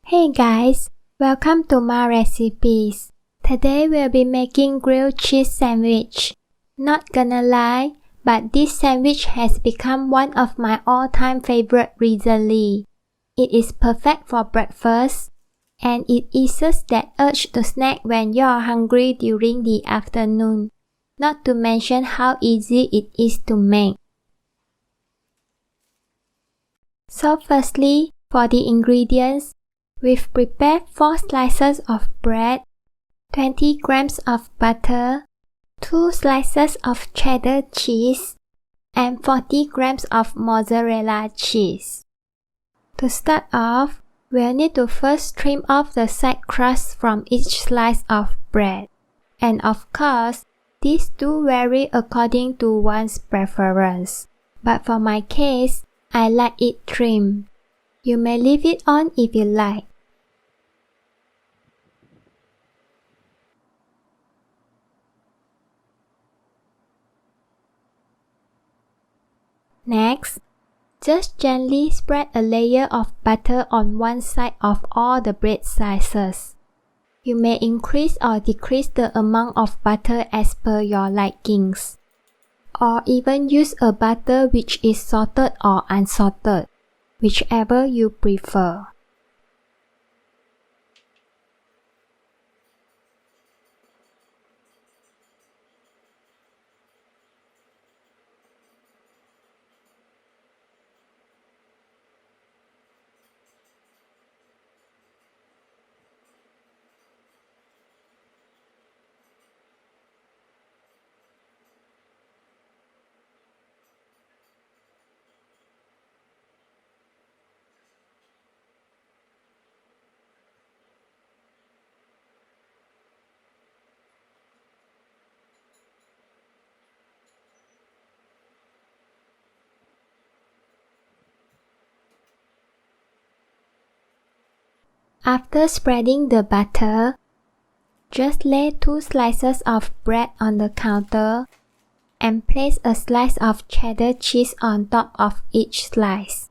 Hey guys, welcome to my recipes. Today we'll be making grilled cheese sandwich. Not gonna lie, but this sandwich has become one of my all-time favorite recently. It is perfect for breakfast, and it eases that urge to snack when you're hungry during the afternoon. Not to mention how easy it is to make. So firstly, for the ingredients, we've prepared 4 slices of bread, 20 grams of butter, 2 slices of cheddar cheese, and 40 grams of mozzarella cheese. To start off, we'll need to first trim off the side crust from each slice of bread. And of course, these do vary according to one's preference. But for my case, I like it trimmed. You may leave it on if you like. Next, just gently spread a layer of butter on one side of all the bread slices. You may increase or decrease the amount of butter as per your likings, or even use a butter which is salted or unsalted, whichever you prefer. After spreading the butter, just lay 2 slices of bread on the counter and place a slice of cheddar cheese on top of each slice.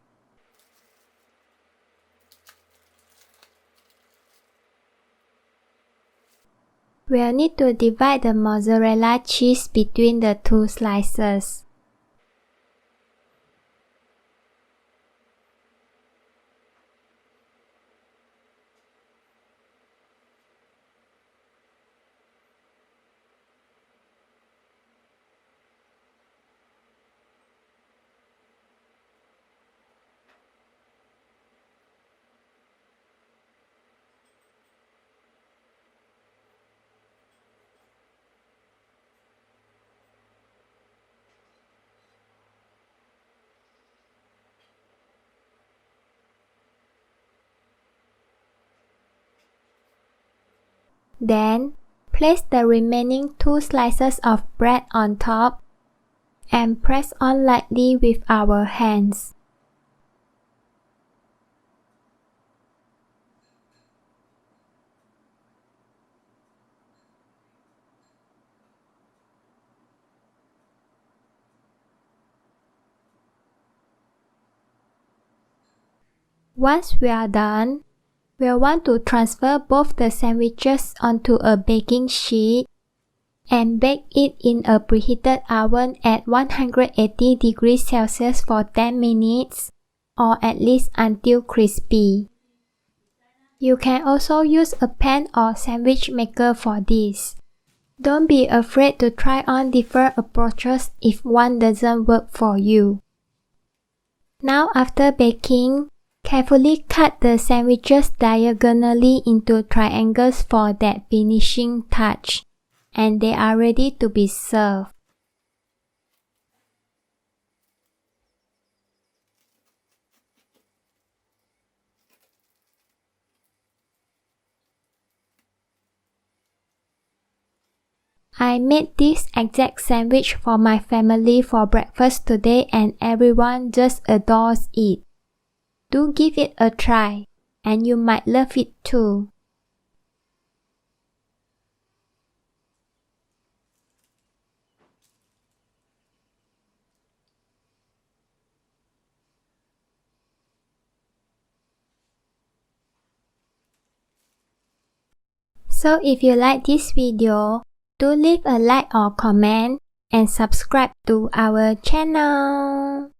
We'll need to divide the mozzarella cheese between the 2 slices. Then, place the remaining 2 slices of bread on top and press on lightly with our hands. Once we are done, we'll want to transfer both the sandwiches onto a baking sheet and bake it in a preheated oven at 180 degrees Celsius for 10 minutes, or at least until crispy. You can also use a pan or sandwich maker for this. Don't be afraid to try on different approaches if one doesn't work for you. Now after baking, carefully cut the sandwiches diagonally into triangles for that finishing touch, and they are ready to be served. I made this exact sandwich for my family for breakfast today and everyone just adores it. Do give it a try, and you might love it too. So if you like this video, do leave a like or comment and subscribe to our channel.